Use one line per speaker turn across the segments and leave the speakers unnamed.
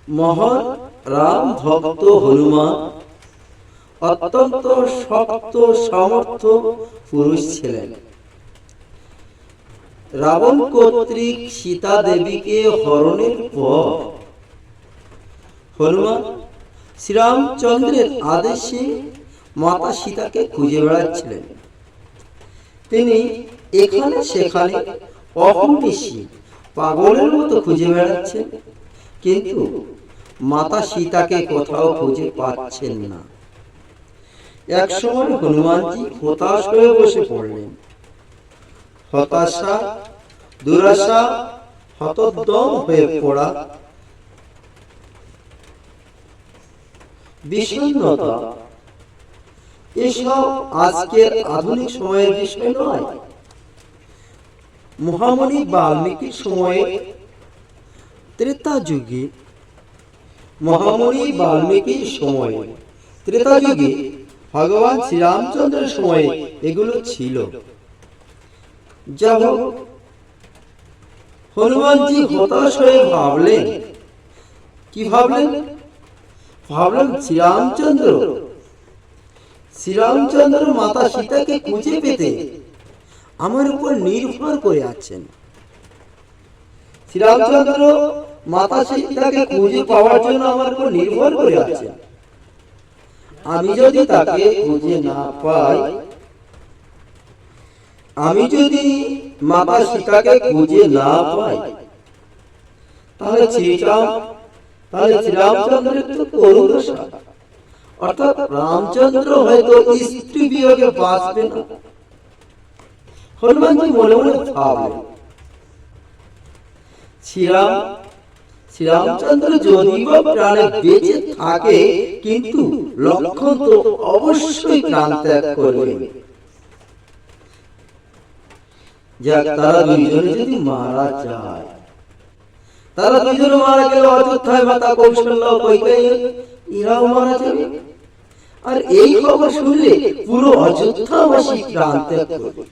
মহান রাম ভক্ত হনুমান অত্যন্ত শক্ত সামর্থ্য পুরুষ ছিলেন। রাবণ কর্তৃক সীতা দেবীকে হরণের পর হনুমান শ্রীরামচন্দ্রের আদেশে মাতা সীতাকে খুঁজে বেড়াচ্ছিলেন। তিনি এখানে সেখানে অহর্নিশি পাগলের মতো খুঁজে বেড়াচ্ছেন, কিন্তু মাতা সীতাকে কোথাও খুঁজে পাচ্ছেন না। একসময় হনুমানজি হতাশ হয়ে বসে পড়লেন। হতাশা, দুরাশা, হতোদ্যম হয়ে পড়া, বিষণ্ণতা এসব আজকের আধুনিক সময়ের বিষয় নয়। মহামুনি বাল্মীকির সময়ে ত্রেতা যুগে ভগবান শ্রীরামচন্দ্রের সময়ে এগুলো ছিল। যা হোক, হনুমানজি হতাশ হয়ে ভাবলেন, কি ভাবলেন? শ্রীরামচন্দ্র মাতা সীতাকে খুঁজে পেতে আমার উপর নির্ভর করে আছেন। শ্রীরামচন্দ্র মাতা সীতাকে খুঁজে পাওয়ার জন্য আমার উপর নির্ভর করে আছেন। আমি যদি তাকে খুঁজে না পাই, মাতা সীতাকে খুঁজে না পাই, তাহলে শ্রীরামচন্দ্রের তো করুণ দশা, অর্থাৎ রামচন্দ্র হয়তো স্ত্রী বিয়োগে বাঁচবে না। হনুমানজি মনে মনে ভাবলেন, শ্রীরামচন্দ্র যদি বা প্রাণে বেঁচে থাকে, কিন্তু লক্ষণ তো অবশ্যই প্রাণ ত্যাগ করবে। যাক, তারা দুইজনে যদি মারা যায়, তারা দুইজনে মারা গেলে অযোধ্যায় মাতা কৌশল্যা, কইকেয়ী এরাও মারা যাবে। আর এই খবর শুনলে পুরো অযোধ্যাবাসী প্রাণ ত্যাগ করবে।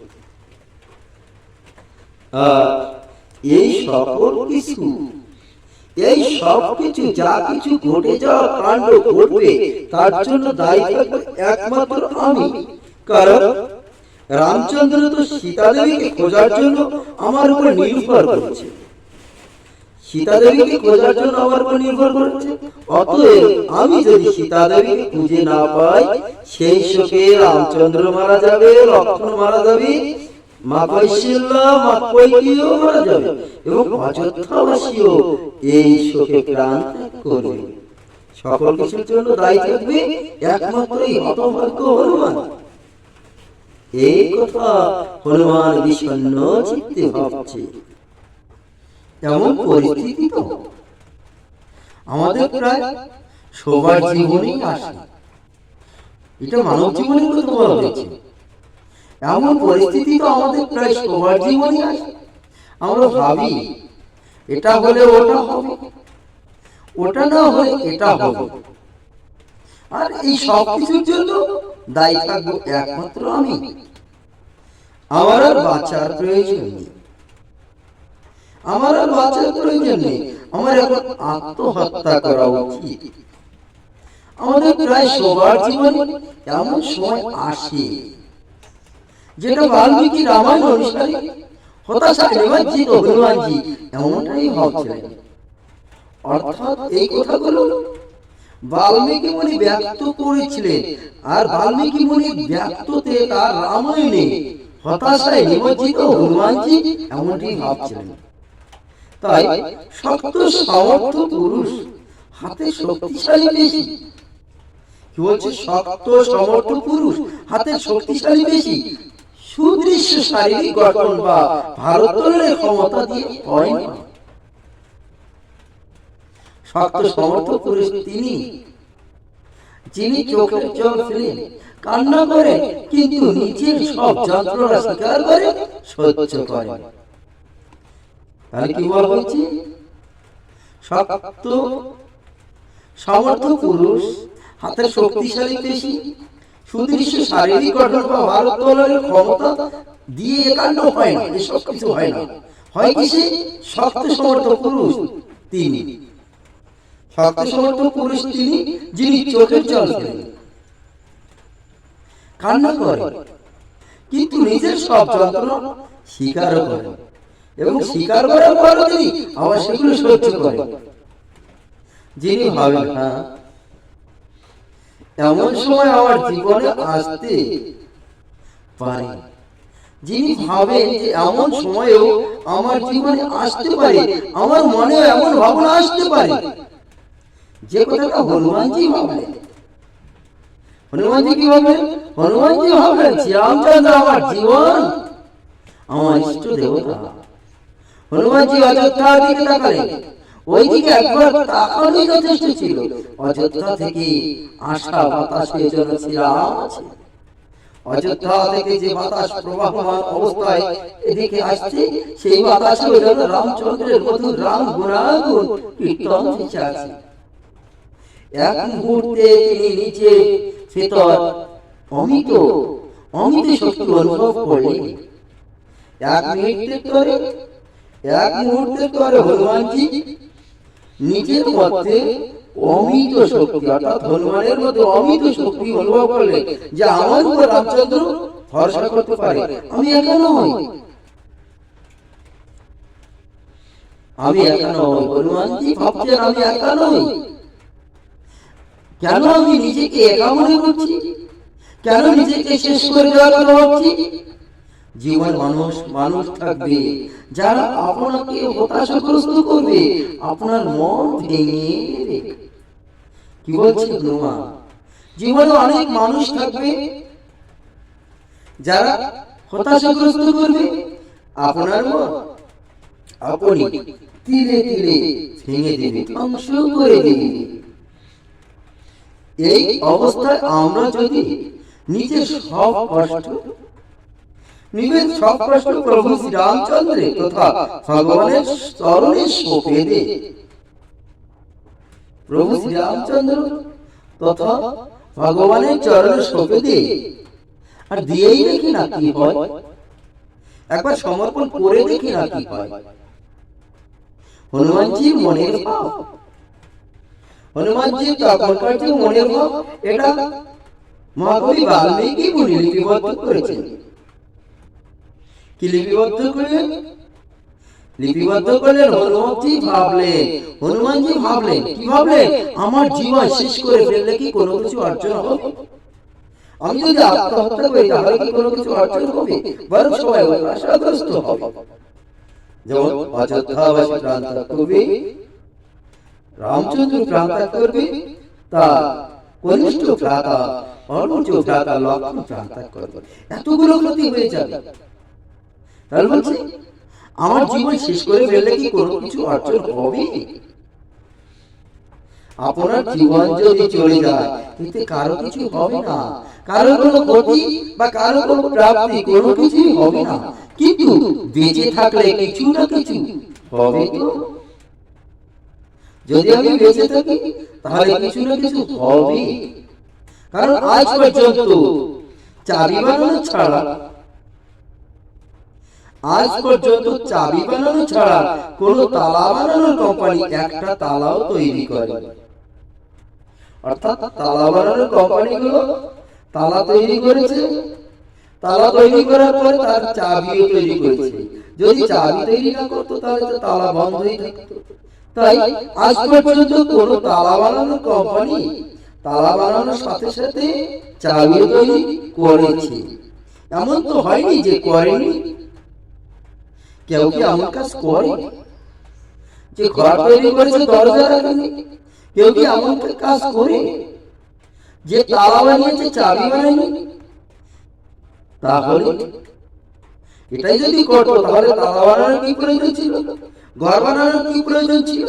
এই সব কিছু যা কিছু ঘটে যাওয়া কাণ্ড ঘটবে, তার জন্য দায়ী থাকবে একমাত্র আমি। কারণ রামচন্দ্র তো সীতা দেবীকে খোঁজার জন্য আমার উপর নির্ভর করছে। অতএব আমি যদি সীতা দেবীকে খুঁজে না পাই, সেই শোকে রামচন্দ্র মারা যাবে, লক্ষ্মণ মারা যাবে, মা কৌশল্যা, মা কইকেয়ীও মারা যাবে, এবং অযোধ্যাবাসীও এই শোকে প্রাণ ত্যাগ করবে। সকল কিছুর জন্য দায়ী থাকবে একমাত্র হতভাগ্য হনুমান। এই কথা হনুমান বিষণ্ণ চিত্তে ভাবছে। এমন পরিস্থিতি তো আমাদের প্রায় সবার জীবনেই আসে। এটা মানব জীবনের কথা বলা হয়েছে। এমন পরিস্থিতি তো আমাদের প্রায় সবার জীবনেই আসে। আমরা ভাবি এটা হলে ওটা হবে, ওটা না হলে এটা হবে, আর এই সব কিছুর জন্য দায়ী থাকবো একমাত্র আমি। আমার আর বাঁচার প্রয়োজন নেই, আমার এখন আত্মহত্যা করা উচিত। আমাদের প্রায় সবার জীবনে এমন সময় আসে, যেটা বাল্মীকি রামায়ণ অনুসারে হতাশায় নিমজ্জিত হনুমানজি এমনটাই ভাবছিলেন। অর্থাৎ এই কথাগুলো বাল্মীকি মুনি ব্যক্ত করেছিলেন, আর বাল্মীকি মুনি ব্যক্ততে তার রামায়ণে হতাশায় নিমজ্জিত হনুমানজি এমনটাই ভাবছিলেন। তাই শক্ত সামর্থ্য পুরুষ হাতে শক্তিশালী বেশি। কি বলছে? শক্ত সামর্থ্য পুরুষ হাতে শক্তিশালী বেশি, সুদৃশ্য শারীরিক গঠন বা ভারোত্তোলনের ক্ষমতা দিয়ে হয় না। শক্ত সামর্থ্য পুরুষ তিনি, যিনি চোখের জল ফেলেন, কান্না করেন, কিন্তু নিজের সব যন্ত্রণা স্বীকার করে সহ্য করেন। তাহলে কি বলা হচ্ছে? শক্ত সামর্থ্য পুরুষ হাতের শক্তিশালী পেশি, সুদৃশ্য শারীরিক গঠন বা ভারোত্তোলনের ক্ষমতা দিয়ে একান্ন হয় না, এসব কিছু হয় না। হয় কি? সে শক্ত সামর্থ্য পুরুষ তিনি শক্ত সমর্থ পুরুষ তিনি, যিনি চোখের জল ফেলেন, কান্না করে, কিন্তু নিজের সব যন্ত্রণা স্বীকারও করেন, এবং স্বীকার করার পরও তিনি আবার সেগুলো সহ্য করেন। যিনি ভাবেন, হ্যাঁ, এমন সময় আমার জীবনে আসতে পারে, যিনি ভাবেন যে এমন সময়েও আমার জীবনে আসতে পারে, আমার মনে এমন ভাবনা আসতে পারে, যে কথাটা হনুমানজি ভাবলেন। হনুমানজি কি ভাবলেন? হনুমানজি ভাবলেন শ্রীরামচন্দ্র আমার জীবন, আমার ইষ্ট দেবতা। হনুমানজি অযোধ্যার দিকে তাকালেন, ওই দিকে একবার তাকানোই যথেষ্ট ছিল। অযোধ্যা থেকে আসা বাতাসে যেন শ্রীরাম আছে। অযোধ্যা থেকে যে বাতাস প্রবাহমান অবস্থায় এদিকে আসছে, সেই বাতাসে যেন রামচন্দ্রের মধুর রাম গুণাগুণ কীর্তন ভেসে আছে। এক মুহূর্তে তিনি নিচে ভেতর অমিত অমিত শক্তি অনুভব করলেন। এক মুহূর্তের পরে হনুমানজি নিজের মধ্যে অমিত শক্তি, অর্থাৎ হনুমানের মধ্যে অমিত শক্তি অনুভব করলেন, যে আমার উপর রামচন্দ্র ভরসা করতে পারে, আমি একা নই, আমি একা নই। হনুমানজি ভাবছেন আমি একা নই। কেন আমি নিজেকে একা মনে করছি? কেন নিজেকে শেষ করে দেওয়ার কথা ভাবছি? জীবন মানুষ থাকবে যারা আপনাকে হতাশাগ্রস্ত করবে, আপনার মন ভেঙে দেবে। কি বলছে হনুমান? জীবনে অনেক মানুষ থাকবে যারা হতাশাগ্রস্ত করবে, আপনার মন আপনি তিলে তিলে ভেঙে দেবে, ধ্বংস করে দেবে। এই অবস্থায় আমরা যদি নিজের সব কষ্ট প্রভু শ্রী রামচন্দ্রের তথা ভগবানের চরণে সঁপে দে, প্রভু শ্রী রামচন্দ্র তথা ভগবানের চরণে সঁপে দে, আর দিয়েই দেখি না কি হয়, একবার সমর্পণ করে দেখি না কি হয়। হনুমানজির মনের ভাব, হনুমানজির তখনকার যে মনের ভাব, এটা মহাকবি বাল্মীকি মুনি লিপিবদ্ধ করেছেন। কি লিপিবদ্ধ করলেন? হনুমানজি ভাবলেন, কি ভাবলেন? আমার জীবন শেষ করে ফেললে কি কোনো কিছু অর্জন হবে? আমি যদি আত্মহত্যা করি তাহলে কি কোনো কিছু অর্জন হবে? বরং সবাই হতাশাগ্রস্ত হবে। যেমন অযোধ্যাবাসী প্রাণ ত্যাগ করবে, রামচন্দ্র প্রাণ ত্যাগ করবে, তার কনিষ্ঠ ভ্রাতা অনুজ ভ্রাতা লক্ষ্মণ প্রাণ ত্যাগ করবে, এতগুলো ক্ষতি হয়ে যাবে। তাহলে বলছে আমার জীবন শেষ করে ফেললে কি কোনো কিছু অর্জন হবে? আপনার জীবন যদি চলে যায়, এতে কারো কিছু হবে না, কারো কোনো ক্ষতি বা কারো কোনো প্রাপ্তি কোনো কিছুই হবে না। কিন্তু বেঁচে থাকলে কিছু না কিছু হবে তো। যদি আমি বেঁচে থাকি তাহলে কিছু না কিছু হবে। কারণ আজ পর্যন্ত চাবি বানানো ছাড়া কোনো তালা বানানোর কোম্পানি একটা তালাও তৈরি করে। অর্থাৎ তালা বানানোর কোম্পানিগুলো তালা তৈরি করেছে, তালা তৈরি করার পরে তার চাবিও তৈরি করেছে। যদি চাবি তৈরি না করতো তাহলে তো তালা বন্ধ হয়ে থাকতো। তাই আজ পর্যন্ত কোনো তালা বানানোর কোম্পানি তালা বানানোর সাথে সাথে চাবিও তৈরি করেছে। এমন তো হয়নি যে করেনি। কেউ কি এমন কাজ করে যে ঘর তৈরি করেছে দরজা রাখেনি? কেউ কি এমন কাজ করে যে তালা বানিয়েছে চাবি বানায়নি? তাহলে এটাই যদি করতো তাহলে তালা বানানোর কি প্রয়োজন ছিল? ঘর বানানোর কি প্রয়োজন ছিল?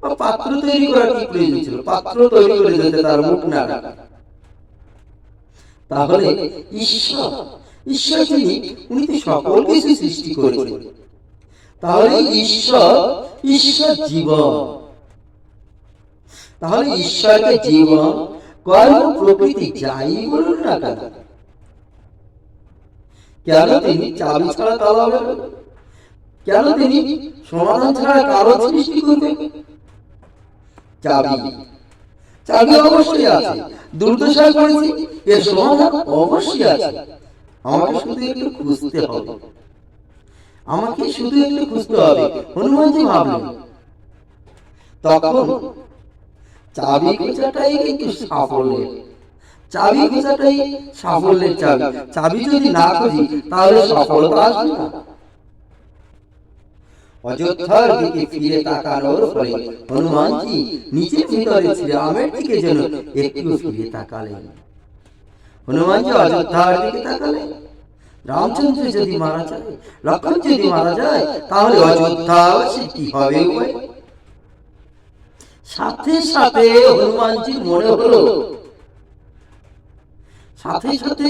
বা পাত্র তৈরি করার কি প্রয়োজন ছিল? পাত্র তৈরি করে দিতে তার মুখ না রাখা। তাহলে ঈশ্বর যিনি, উনি তো সকল কিছু সৃষ্টি করেছেন। তাহলে ঈশ্বর জীবন। তাহলে ঈশ্বরকে জীবন, কর্ম, প্রকৃতি যাই বলুন না কেন, কেন তিনি চাবি ছাড়া তালা বানাবেন? কেন তিনি সমাধান ছাড়া কারো সৃষ্টি করবেন? চাবি চাবি অবশ্যই আছে, দুর্দশায় পড়েছি, এর সমাধান অবশ্যই আছে। আমাকে শুধু একটু খুঁজতে হবে, আমাকে শুধু একটু খুঁজতে হবে। হনুমানজি ভাবলেন তখন চাবি খোঁজাটাই কিন্তু সাফল্যের, চাবি খোঁজাটাই সাফল্যের চাবি। চাবি যদি না খুঁজি তাহলে সফলতা আসবে না। অযোধ্যার দিকে ফিরে তাকানোর ফলে হনুমানজি নিজের ভিতরে শ্রীরামের দিকে যেন একটু ফিরে তাকালেন। হনুমানজি অযোধ্যার দিকে তাকালেন, রামচন্দ্র যদি মারা যায়, লক্ষণ যদি মারা যায়, তাহলে অযোধ্যাবাসী কি হবে? সাথে সাথে হনুমানজির মনে হলো, সাথে সাথে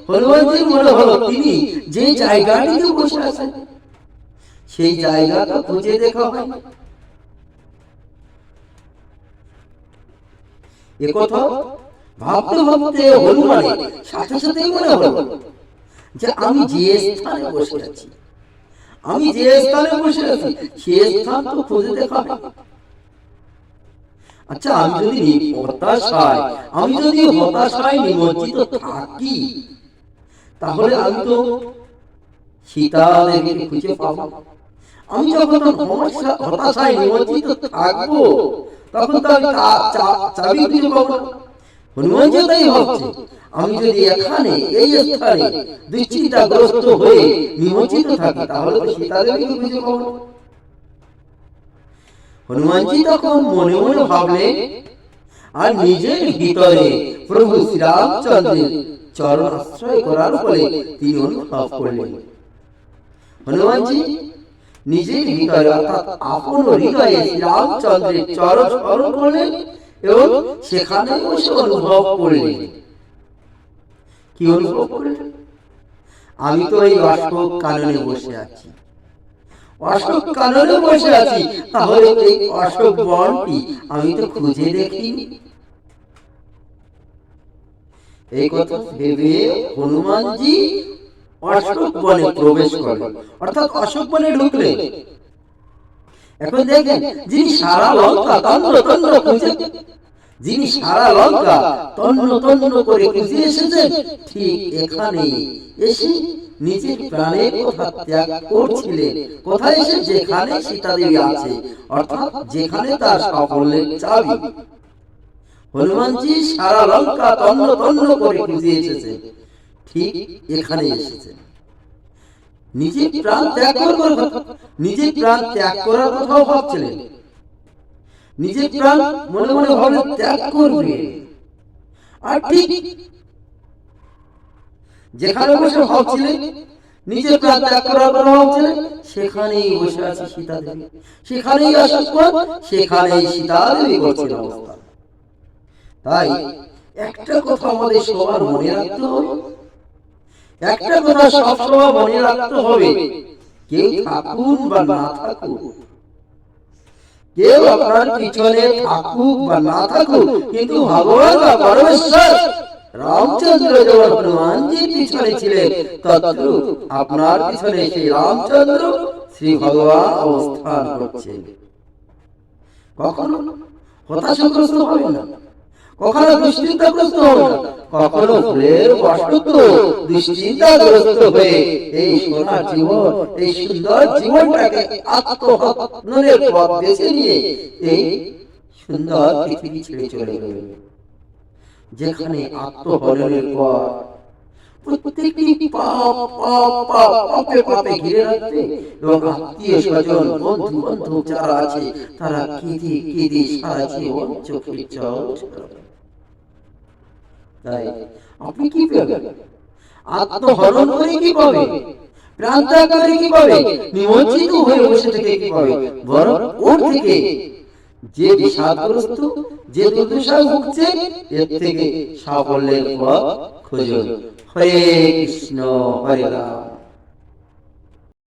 হনুমানজির মনে হলো তিনি যে জায়গাটিতে বসে আছেন সেই জায়গাটা খুঁজে দেখা হয়। একথা ভাবতে ভাবতে হনুমানের সাথে সাথেই মনে হলো যে আমি যে স্থানে বসে আছি, আমি যে স্থানে বসে আছি সেই স্থান তো খুঁজে দেখা হয়। আচ্ছা, আমি যদি হতাশায় নিমজ্জিত থাকি, তাহলে আমি তো সীতা দেবীকে খুঁজে পাবো। আমি যখন হতাশায় নিমজ্জিত থাকবো, তখন তো আমি চাবি খুঁজে পাবো। হনুমানজি তাই ভাবছে, আমি যদি এখানে এই স্থানে দুশ্চিন্তাগ্রস্ত হয়ে নিমজ্জিত থাকি, তাহলে তো সীতা দেবীকে খুঁজে পাবো। হনুমানজি তখন মনে মনে ভাবলেন আর নিজের ভিতরে প্রভু শ্রীরামচন্দ্রের চরণ আশ্রয় করার ফলে তিনি অনুভব করলেন। হনুমানজি নিজের ভিতরে অর্থাৎ আপন হৃদয়ে শ্রীরামচন্দ্রের চরণ স্মরণ করলেন এবং সেখানে বসে অনুভব করলেন। কি অনুভব করলেন? আমি তো এই অশোক কাননে বসে আছি, অশোক কাননে বসে আছি, তাহলে এই অশোক বনটি আমি তো খুঁজে দেখিনি। এই কথা ভেবে হনুমানজি অশোক বনে প্রবেশ করলেন, অর্থাৎ অশোক বনে ঢুকলেন। এখন দেখেন, যিনি সারা লঙ্কা তন্ন তন্ন খুঁজে, যিনি সারা লঙ্কা তন্ন তন্ন করে খুঁজে এসেছেন, ঠিক এখানে এসে নিজের প্রাণের কথা ত্যাগ করছিলেন। কোথায় এসে? যেখানে সীতা দেবী আছে, অর্থাৎ যেখানে তার সাফল্যের চাবি। হনুমানজি সারা লঙ্কা তন্ন তন্ন করে খুঁজে এসেছে, ঠিক এখানে এসেছে। নিজের প্রাণ ত্যাগ করার কথা, নিজের প্রাণ ত্যাগ করার কথাও ভাবছিলেন। নিজের প্রাণ মনে মনে ভাবে ত্যাগ করবে, আর ঠিক যেখানে বসে ভাবছিলেন নিজের প্রাণ ত্যাগ করার কথা ভাবছিলেন, সেখানেই বসে আছে সীতা দেবী, সেখানেই অশোক, সেখানেই সীতা দেবী করছেন অবস্থান। তাই একটা কথা আমাদের সবার মনে রাখতে হবে, একটা কথা সবসময় মনে রাখতে হবে, কেউ থাকুন বা না থাকুক, কেউ আপনার পিছনে থাকুক বা না থাকুক, কিন্তু ভগবান বা পরমেশ্বর রামচন্দ্র যেমন হনুমানজির পিছনে ছিলেন, তদ্রূপ আপনার পিছনে সেই রামচন্দ্র শ্রী ভগবান অবস্থান করছেন। কখনো হতাশাগ্রস্ত হবে না, কখনো দুশ্চিন্তাগ্রস্ত হবে না, কখনো ভুলের বশত দুশ্চিন্তাগ্রস্ত হয়ে এই সোনার জীবন, এই সুন্দর জীবনটাকে আত্মহননের পথ বেছে নিয়ে এই সুন্দর পৃথিবী ছেড়ে চলে গেলেন, যেখানে আত্মহননের পর প্রত্যেকটি পাপে পাপে ঘিরে রাখবে এবং আত্মীয় স্বজন বন্ধু বান্ধব যারা আছে তারা কেঁদে কেঁদে সারা জীবন চোখের জল ঝরাবে। তাই আপনি কি পাবেন? আত্মহনন করে কি পাবে? প্রাণ ত্যাগ করে কি পাবে? নিমজ্জিত হয়ে বসে থেকে কি পাবে? বরং ওর থেকে যে বিষাদগ্রস্ত, যে দুর্দশায় ভুগছে, এর থেকে সাফল্যের পথ খুঁজুন। হরে কৃষ্ণ, হরে রাম।